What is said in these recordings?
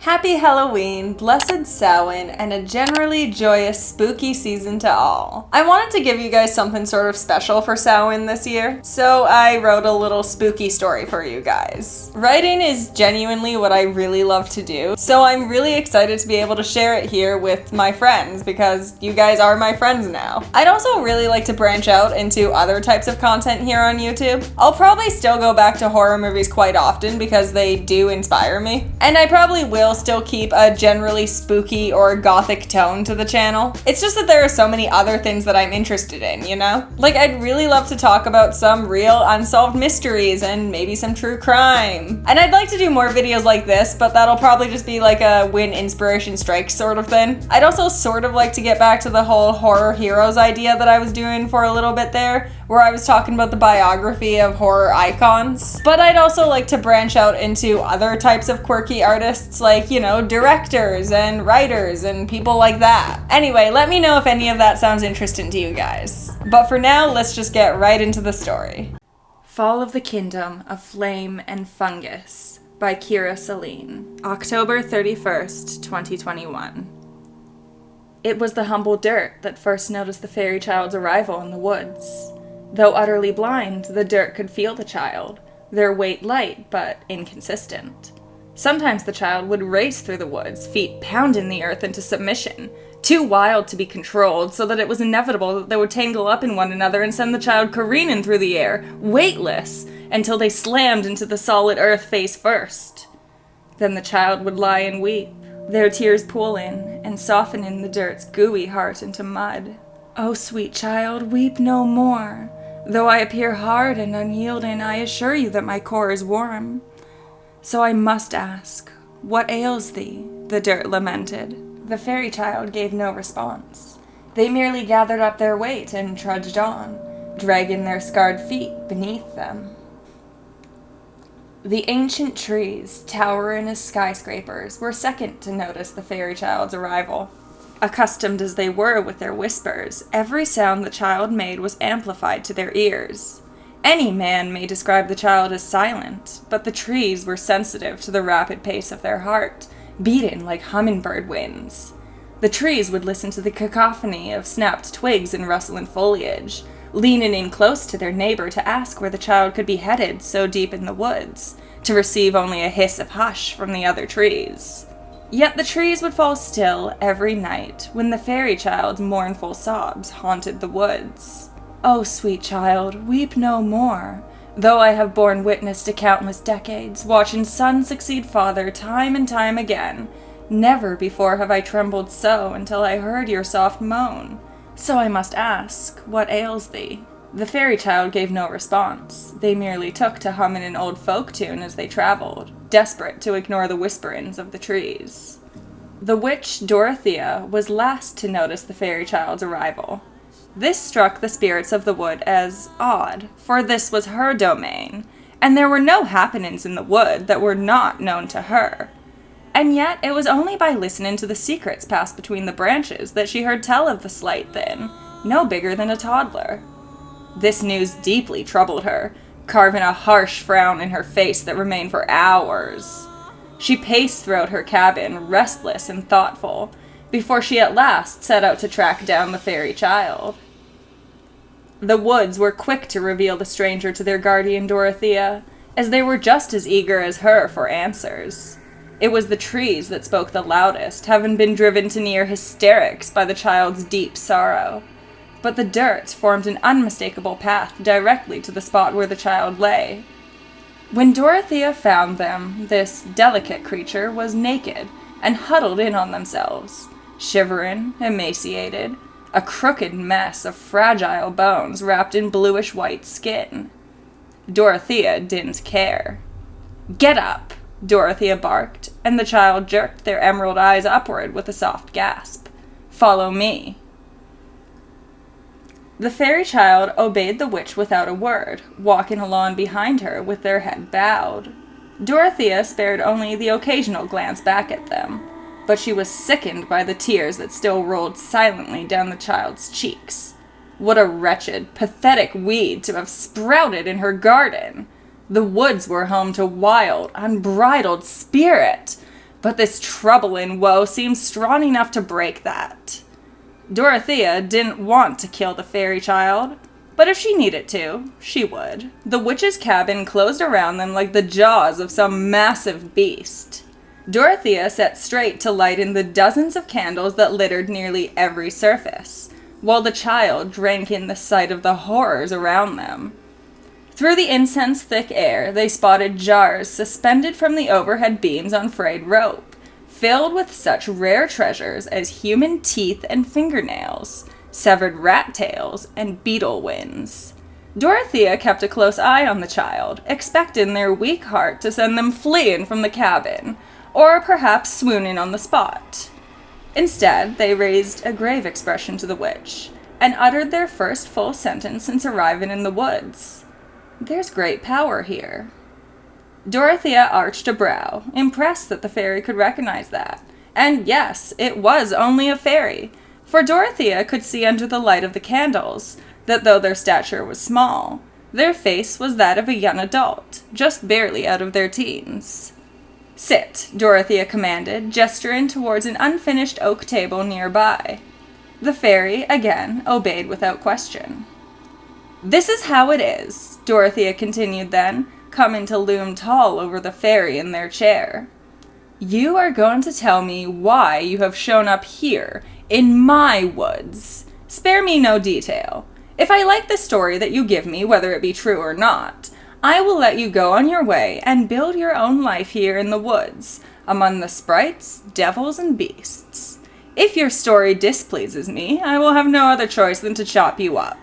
Happy Halloween, blessed Samhain, and a generally joyous, spooky season to all. I wanted to give you guys something sort of special for Samhain this year, so I wrote a little spooky story for you guys. Writing is genuinely what I really love to do, so I'm really excited to be able to share it here with my friends because you guys are my friends now. I'd also really like to branch out into other types of content here on YouTube. I'll probably still go back to horror movies quite often because they do inspire me, and I probably will still keep a generally spooky or gothic tone to the channel. It's just that there are so many other things that I'm interested in, you know? Like, I'd really love to talk about some real unsolved mysteries and maybe some true crime. And I'd like to do more videos like this, but that'll probably just be like a when inspiration strikes sort of thing. I'd also sort of like to get back to the whole horror heroes idea that I was doing for a little bit there, where I was talking about the biography of horror icons. But I'd also like to branch out into other types of quirky artists, like, you know, directors and writers and people like that. Anyway, let me know if any of that sounds interesting to you guys. But for now, let's just get right into the story. Fall of the Kingdom of Flame and Fungus by Selene. October 31st, 2021. It was the humble dirt that first noticed the fairy child's arrival in the woods. Though utterly blind, the dirt could feel the child, their weight light but inconsistent. Sometimes the child would race through the woods, feet pounding the earth into submission, too wild to be controlled, so that it was inevitable that they would tangle up in one another and send the child careening through the air, weightless, until they slammed into the solid earth face first. Then the child would lie and weep, their tears pooling and softening the dirt's gooey heart into mud. "Oh, sweet child, weep no more. Though I appear hard and unyielding, I assure you that my core is warm. So I must ask, what ails thee?" the dirt lamented. The fairy child gave no response. They merely gathered up their weight and trudged on, dragging their scarred feet beneath them. The ancient trees, towering as skyscrapers, were second to notice the fairy child's arrival. Accustomed as they were with their whispers, every sound the child made was amplified to their ears. Any man may describe the child as silent, but the trees were sensitive to the rapid pace of their heart, beating like hummingbird wings. The trees would listen to the cacophony of snapped twigs and rustling foliage, leaning in close to their neighbor to ask where the child could be headed so deep in the woods, to receive only a hiss of hush from the other trees. Yet the trees would fall still every night when the fairy child's mournful sobs haunted the woods. "Oh, sweet child, weep no more. Though I have borne witness to countless decades, watching son succeed father time and time again, never before have I trembled so until I heard your soft moan. So I must ask, what ails thee?" The fairy child gave no response. They merely took to humming an old folk tune as they traveled, desperate to ignore the whisperings of the trees. The witch Dorothea was last to notice the fairy child's arrival. This struck the spirits of the wood as odd, for this was her domain, and there were no happenings in the wood that were not known to her. And yet it was only by listening to the secrets passed between the branches that she heard tell of the slight thing, no bigger than a toddler. This news deeply troubled her, carving a harsh frown in her face that remained for hours. She paced throughout her cabin, restless and thoughtful, before she at last set out to track down the fairy child. The woods were quick to reveal the stranger to their guardian Dorothea, as they were just as eager as her for answers. It was the trees that spoke the loudest, having been driven to near hysterics by the child's deep sorrow. But the dirt formed an unmistakable path directly to the spot where the child lay. When Dorothea found them, this delicate creature was naked and huddled in on themselves, shivering, emaciated, a crooked mess of fragile bones wrapped in bluish-white skin. Dorothea didn't care. "Get up!" Dorothea barked, and the child jerked their emerald eyes upward with a soft gasp. "Follow me." The fairy child obeyed the witch without a word, walking along behind her with their head bowed. Dorothea spared only the occasional glance back at them, but she was sickened by the tears that still rolled silently down the child's cheeks. What a wretched, pathetic weed to have sprouted in her garden! The woods were home to wild, unbridled spirit, But this trouble and woe seemed strong enough to break that. Dorothea didn't want to kill the fairy child, but if she needed to, she would. The witch's cabin closed around them like the jaws of some massive beast. Dorothea set straight to light in the dozens of candles that littered nearly every surface, while the child drank in the sight of the horrors around them. Through the incense-thick air, they spotted jars suspended from the overhead beams on frayed rope, filled with such rare treasures as human teeth and fingernails, severed rat tails, and beetle wings. Dorothea kept a close eye on the child, expecting their weak heart to send them fleeing from the cabin, or perhaps swooning on the spot. Instead, they raised a grave expression to the witch, and uttered their first full sentence since arriving in the woods. "There's great power here." Dorothea arched a brow, impressed that the fairy could recognize that. And yes, it was only a fairy, for Dorothea could see under the light of the candles that though their stature was small, their face was that of a young adult, just barely out of their teens. "Sit," Dorothea commanded, gesturing towards an unfinished oak table nearby. The fairy, again, obeyed without question. "This is how it is," Dorothea continued then, coming to loom tall over the fairy in their chair. "You are going to tell me why you have shown up here, in my woods. Spare me no detail. If I like the story that you give me, whether it be true or not, I will let you go on your way and build your own life here in the woods, among the sprites, devils, and beasts. If your story displeases me, I will have no other choice than to chop you up.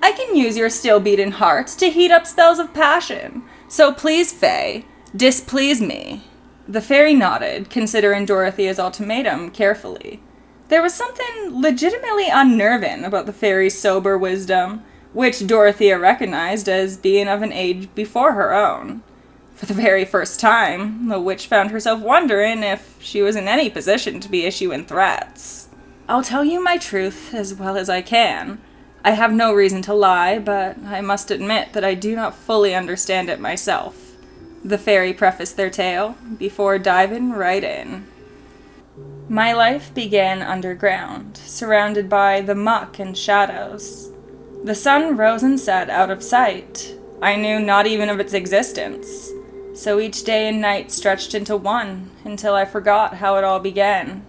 I can use your still-beating heart to heat up spells of passion, so please, Fae, displease me." The fairy nodded, considering Dorothea's ultimatum carefully. There was something legitimately unnerving about the fairy's sober wisdom, which Dorothea recognized as being of an age before her own. For the very first time, the witch found herself wondering if she was in any position to be issuing threats. "I'll tell you my truth as well as I can. I have no reason to lie, but I must admit that I do not fully understand it myself," the fairy prefaced their tale, before diving right in. "My life began underground, surrounded by the muck and shadows. The sun rose and set out of sight. I knew not even of its existence. So each day and night stretched into one, until I forgot how it all began.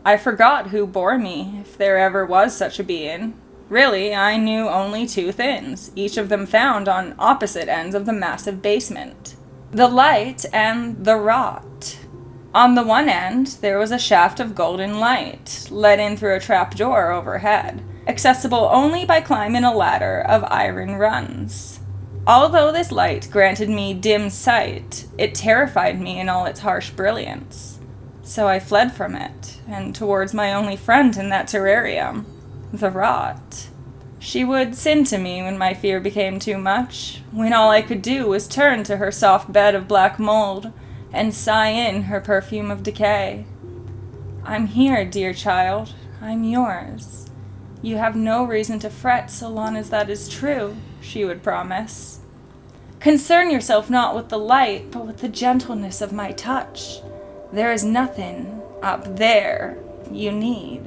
I forgot who bore me, if there ever was such a being. Really, I knew only two things, each of them found on opposite ends of the massive basement. The light and the rot. On the one end, there was a shaft of golden light, let in through a trapdoor overhead, accessible only by climbing a ladder of iron rungs. Although this light granted me dim sight, it terrified me in all its harsh brilliance. So I fled from it, and towards my only friend in that terrarium, the rot. She would sing to me when my fear became too much, when all I could do was turn to her soft bed of black mold, and sigh in her perfume of decay. I'm here, dear child, I'm yours. You have no reason to fret so long as that is true, she would promise. Concern yourself not with the light, but with the gentleness of my touch. There is nothing up there you need.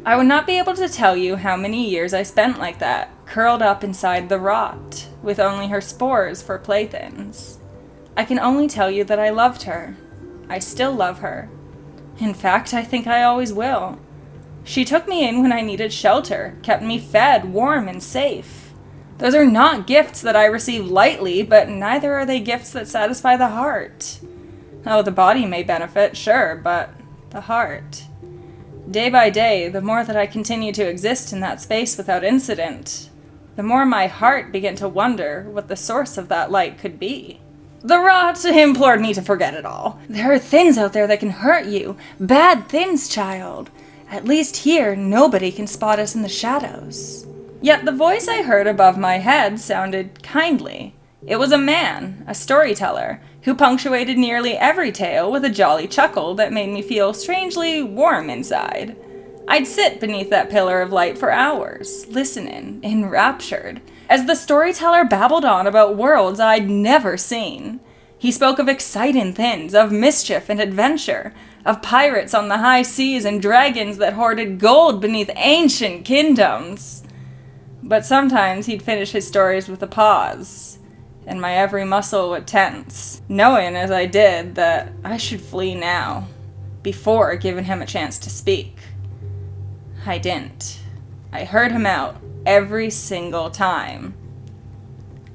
I would not be able to tell you how many years I spent like that, curled up inside the rot, with only her spores for playthings. I can only tell you that I loved her. I still love her. In fact, I think I always will. She took me in when I needed shelter, kept me fed, warm, and safe. Those are not gifts that I receive lightly, but neither are they gifts that satisfy the heart. Oh, the body may benefit, sure, but the heart. Day by day, the more that I continued to exist in that space without incident, the more my heart began to wonder what the source of that light could be. The rot implored me to forget it all. There are things out there that can hurt you. Bad things, child. At least here, nobody can spot us in the shadows. Yet the voice I heard above my head sounded kindly. It was a man, a storyteller, who punctuated nearly every tale with a jolly chuckle that made me feel strangely warm inside. I'd sit beneath that pillar of light for hours, listening, enraptured, as the storyteller babbled on about worlds I'd never seen. He spoke of exciting things, of mischief and adventure, of pirates on the high seas and dragons that hoarded gold beneath ancient kingdoms. But sometimes he'd finish his stories with a pause, and my every muscle would tense, knowing as I did that I should flee now, before giving him a chance to speak. I didn't. I heard him out every single time.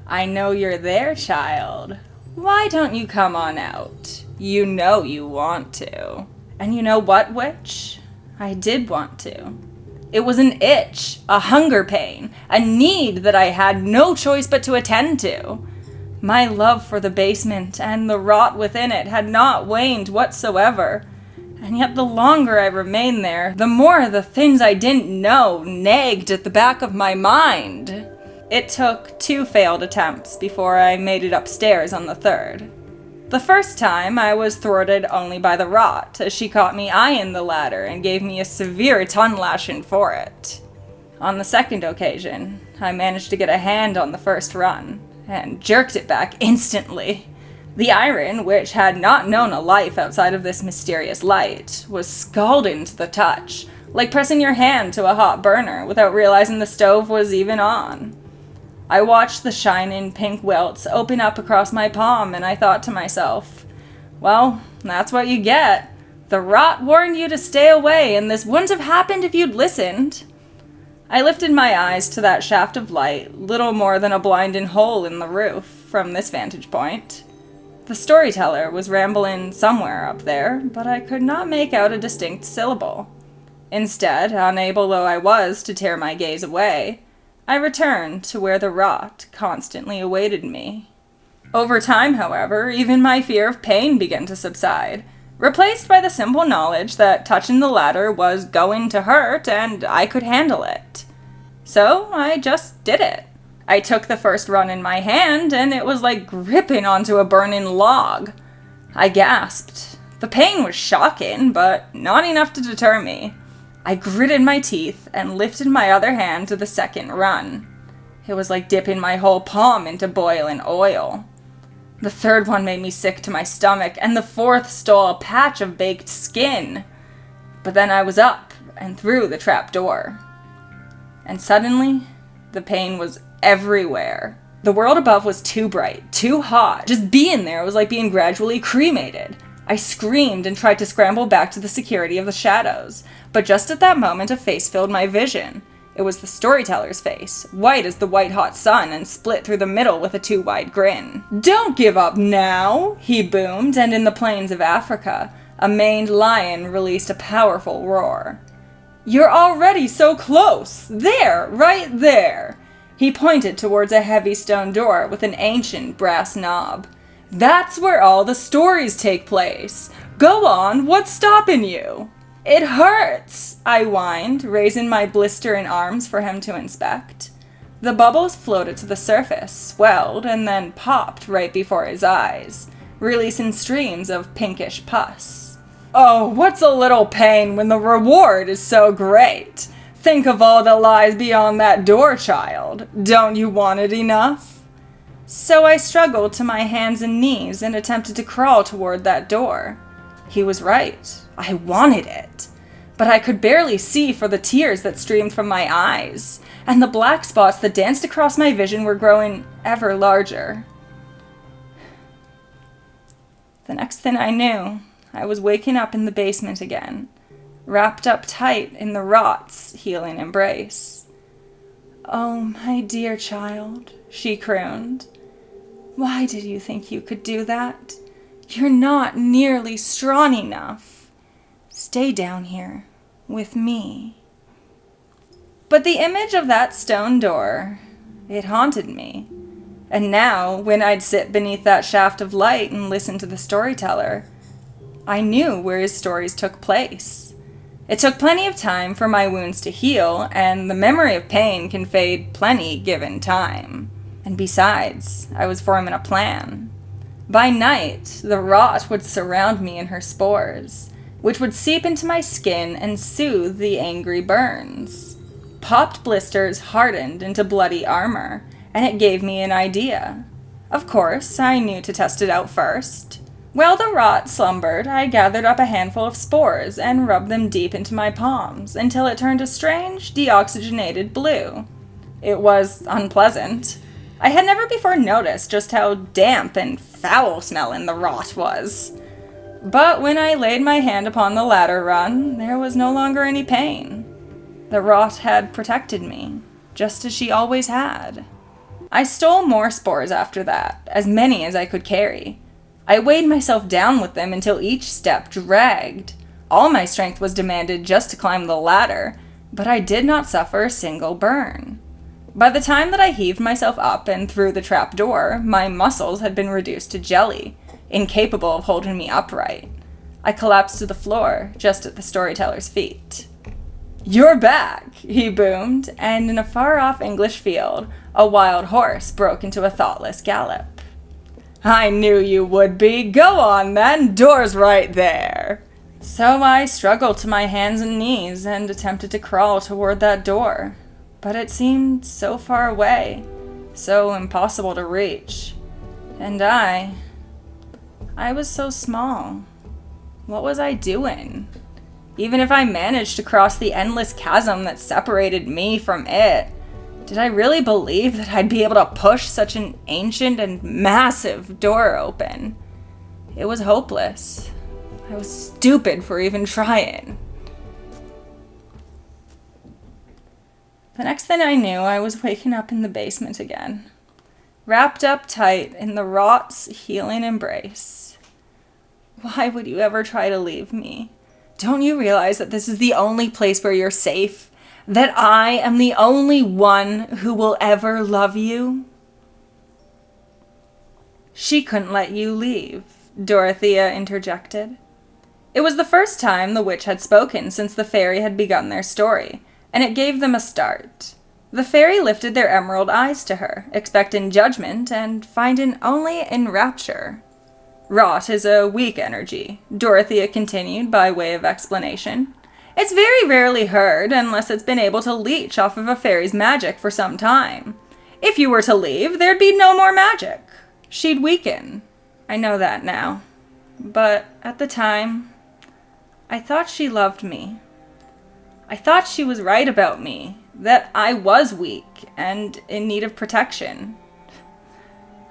"I know you're there, child. Why don't you come on out? You know you want to." And you know what, witch? I did want to. It was an itch, a hunger pain, a need that I had no choice but to attend to. My love for the basement and the rot within it had not waned whatsoever, and yet the longer I remained there, the more the things I didn't know nagged at the back of my mind. It took 2 failed attempts before I made it upstairs on the 3rd. The first time, I was thwarted only by the rot, as she caught me eyeing the ladder and gave me a severe tongue-lashing for it. On the second occasion, I managed to get a hand on the first run, and jerked it back instantly. The iron, which had not known a life outside of this mysterious light, was scalding to the touch, like pressing your hand to a hot burner without realizing the stove was even on. I watched the shining pink welts open up across my palm, and I thought to myself, well, that's what you get. The rot warned you to stay away, and this wouldn't have happened if you'd listened. I lifted my eyes to that shaft of light, little more than a blinding hole in the roof, from this vantage point. The storyteller was rambling somewhere up there, but I could not make out a distinct syllable. Instead, unable though I was to tear my gaze away, I returned to where the rot constantly awaited me. Over time, however, even my fear of pain began to subside, replaced by the simple knowledge that touching the ladder was going to hurt and I could handle it. So I just did it. I took the first run in my hand, and it was like gripping onto a burning log. I gasped. The pain was shocking, but not enough to deter me. I gritted my teeth and lifted my other hand to the second run. It was like dipping my whole palm into boiling oil. The third one made me sick to my stomach, and the fourth stole a patch of baked skin. But then I was up and through the trap door. And suddenly, the pain was everywhere. The world above was too bright, too hot. Just being there was like being gradually cremated. I screamed and tried to scramble back to the security of the shadows, but just at that moment a face filled my vision. It was the storyteller's face, white as the white-hot sun and split through the middle with a too-wide grin. "Don't give up now," he boomed, and in the plains of Africa, a maned lion released a powerful roar. "You're already so close! There, right there!" He pointed towards a heavy stone door with an ancient brass knob. "That's where all the stories take place. Go on, what's stopping you?" "It hurts," I whined, raising my blistering arms for him to inspect. The bubbles floated to the surface, swelled, and then popped right before his eyes, releasing streams of pinkish pus. "Oh, what's a little pain when the reward is so great? Think of all that lies beyond that door, child. Don't you want it enough?" So I struggled to my hands and knees and attempted to crawl toward that door. He was right. I wanted it. But I could barely see for the tears that streamed from my eyes, and the black spots that danced across my vision were growing ever larger. The next thing I knew, I was waking up in the basement again, wrapped up tight in the rot's healing embrace. "Oh, my dear child," she crooned. "Why did you think you could do that? You're not nearly strong enough. Stay down here with me." But the image of that stone door, it haunted me. And now, when I'd sit beneath that shaft of light and listen to the storyteller, I knew where his stories took place. It took plenty of time for my wounds to heal, and the memory of pain can fade plenty given time. And besides, I was forming a plan. By night, the rot would surround me in her spores, which would seep into my skin and soothe the angry burns. Popped blisters hardened into bloody armor, and it gave me an idea. Of course, I knew to test it out first. While the rot slumbered, I gathered up a handful of spores and rubbed them deep into my palms until it turned a strange, deoxygenated blue. It was unpleasant. I had never before noticed just how damp and foul-smelling the rot was. But when I laid my hand upon the ladder run, there was no longer any pain. The rot had protected me, just as she always had. I stole more spores after that, as many as I could carry. I weighed myself down with them until each step dragged. All my strength was demanded just to climb the ladder, but I did not suffer a single burn. By the time that I heaved myself up and through the trap door, my muscles had been reduced to jelly, incapable of holding me upright. I collapsed to the floor, just at the storyteller's feet. "You're back," he boomed, and in a far-off English field, a wild horse broke into a thoughtless gallop. "I knew you would be. Go on, then. Door's right there." So I struggled to my hands and knees and attempted to crawl toward that door. But it seemed so far away, so impossible to reach. And I was so small. What was I doing? Even if I managed to cross the endless chasm that separated me from it, did I really believe that I'd be able to push such an ancient and massive door open? It was hopeless. I was stupid for even trying. The next thing I knew, I was waking up in the basement again, wrapped up tight in the rot's healing embrace. Why would you ever try to leave me? Don't you realize that this is the only place where you're safe? That I am the only one who will ever love you? She couldn't let you leave, Dorothea interjected. It was the first time the witch had spoken since the fairy had begun their story, and it gave them a start. The fairy lifted their emerald eyes to her, expecting judgment and finding only enrapture. Rot is a weak energy, Dorothea continued by way of explanation. It's very rarely heard unless it's been able to leech off of a fairy's magic for some time. If you were to leave, there'd be no more magic. She'd weaken. I know that now. But at the time, I thought she loved me. I thought she was right about me, that I was weak and in need of protection.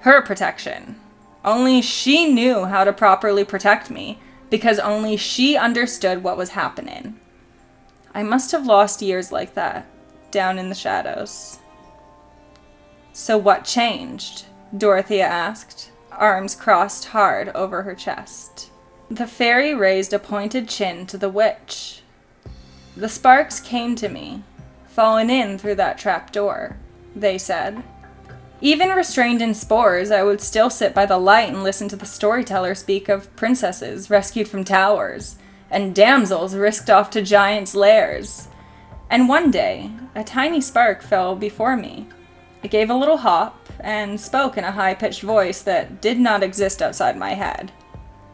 Her protection. Only she knew how to properly protect me, because only she understood what was happening. I must have lost years like that, down in the shadows. So what changed? Dorothea asked, arms crossed hard over her chest. The fairy raised a pointed chin to the witch. The sparks came to me, falling in through that trap door, they said. Even restrained in spores, I would still sit by the light and listen to the storyteller speak of princesses rescued from towers, and damsels risked off to giants' lairs. And one day, a tiny spark fell before me. It gave a little hop, and spoke in a high-pitched voice that did not exist outside my head.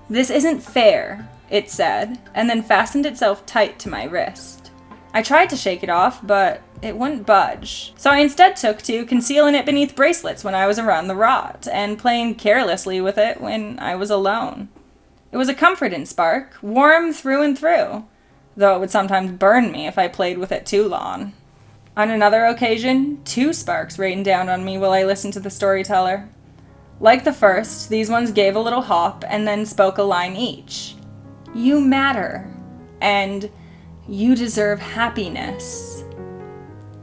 "This isn't fair," it said, and then fastened itself tight to my wrist. I tried to shake it off, but it wouldn't budge, so I instead took to concealing it beneath bracelets when I was around the rot, and playing carelessly with it when I was alone. It was a comforting spark, warm through and through, though it would sometimes burn me if I played with it too long. On another occasion, 2 sparks rained down on me while I listened to the storyteller. Like the first, these ones gave a little hop and then spoke a line each. "You matter," and "You deserve happiness."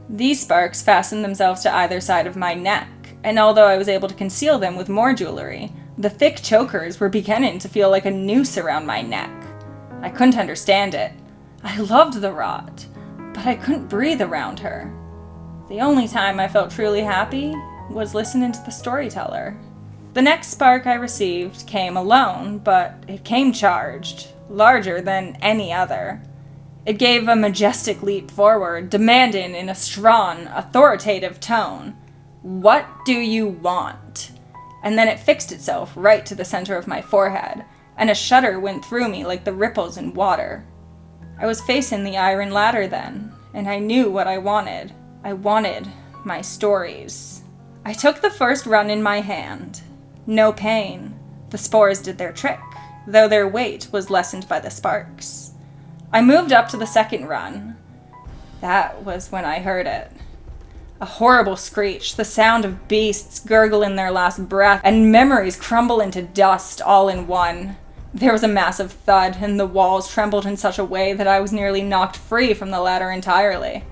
These sparks fastened themselves to either side of my neck, and although I was able to conceal them with more jewelry, the thick chokers were beginning to feel like a noose around my neck. I couldn't understand it. I loved the rot, but I couldn't breathe around her. The only time I felt truly happy was listening to the storyteller. The next spark I received came alone, but it came charged, larger than any other. It gave a majestic leap forward, demanding in a strong, authoritative tone, "What do you want?" And then it fixed itself right to the center of my forehead, and a shudder went through me like the ripples in water. I was facing the iron ladder then, and I knew what I wanted. I wanted my stories. I took the first run in my hand. No pain. The spores did their trick, though their weight was lessened by the sparks. I moved up to the second run. That was when I heard it. A horrible screech, the sound of beasts gurgle in their last breath, and memories crumble into dust all in one. There was a massive thud, and the walls trembled in such a way that I was nearly knocked free from the ladder entirely.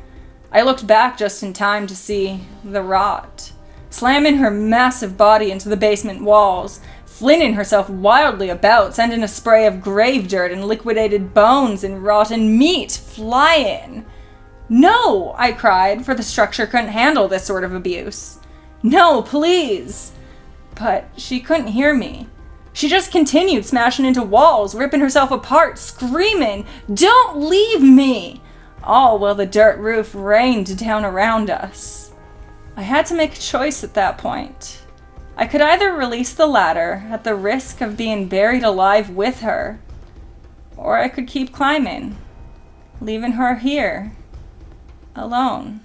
I looked back just in time to see the rot, slamming her massive body into the basement walls, flinging herself wildly about, sending a spray of grave dirt and liquidated bones and rotten meat flying. "No!" I cried, for the structure couldn't handle this sort of abuse. "No, please!" But she couldn't hear me. She just continued smashing into walls, ripping herself apart, screaming, "Don't leave me!" All while the dirt roof rained down around us. I had to make a choice at that point. I could either release the ladder at the risk of being buried alive with her, or I could keep climbing, leaving her here, alone.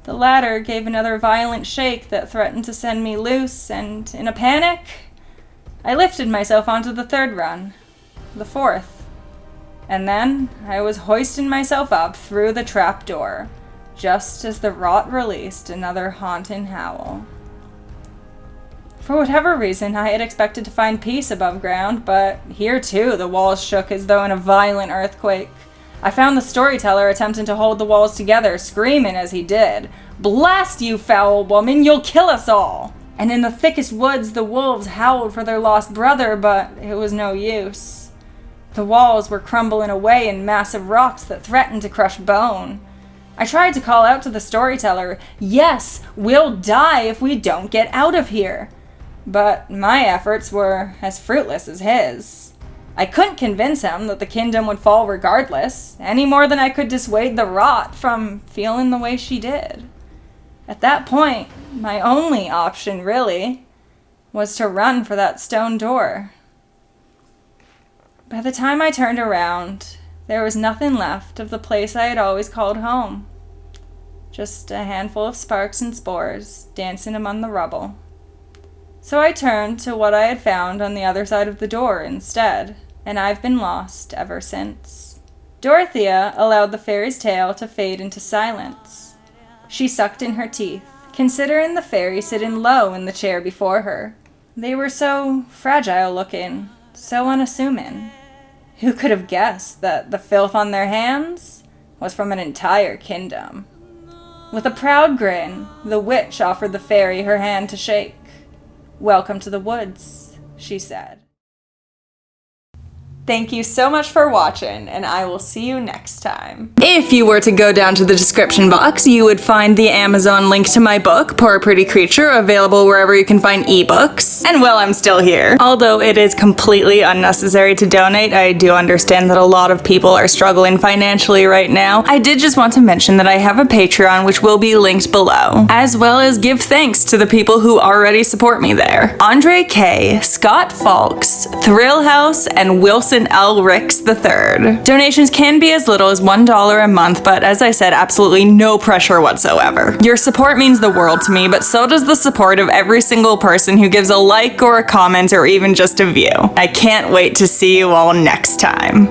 The ladder gave another violent shake that threatened to send me loose, and in a panic, I lifted myself onto the third run, the fourth, and then I was hoisting myself up through the trap door, just as the rot released another haunting howl. For whatever reason, I had expected to find peace above ground, but here too the walls shook as though in a violent earthquake. I found the storyteller attempting to hold the walls together, screaming as he did, "Blast you, foul woman, you'll kill us all!" And in the thickest woods, the wolves howled for their lost brother, but it was no use. The walls were crumbling away in massive rocks that threatened to crush bone. I tried to call out to the storyteller, "Yes, we'll die if we don't get out of here." But my efforts were as fruitless as his. I couldn't convince him that the kingdom would fall regardless, any more than I could dissuade the rot from feeling the way she did. At that point, my only option, really, was to run for that stone door. By the time I turned around, there was nothing left of the place I had always called home. Just a handful of sparks and spores dancing among the rubble. So I turned to what I had found on the other side of the door instead, and I've been lost ever since. Dorothea allowed the fairy's tale to fade into silence. She sucked in her teeth, considering the fairy sitting low in the chair before her. They were so fragile looking, so unassuming. Who could have guessed that the filth on their hands was from an entire kingdom? With a proud grin, the witch offered the fairy her hand to shake. "Welcome to the woods," she said. Thank you so much for watching, and I will see you next time. If you were to go down to the description box, you would find the Amazon link to my book, Poor Pretty Creature, available wherever you can find ebooks. And while I'm still here, although it is completely unnecessary to donate, I do understand that a lot of people are struggling financially right now. I did just want to mention that I have a Patreon, which will be linked below, as well as give thanks to the people who already support me there. Andre K, Scott Falks, Thrill House, and Wilson L. Ricks III. Donations can be as little as $1 a month, but as I said, absolutely no pressure whatsoever. Your support means the world to me, but so does the support of every single person who gives a like or a comment or even just a view. I can't wait to see you all next time.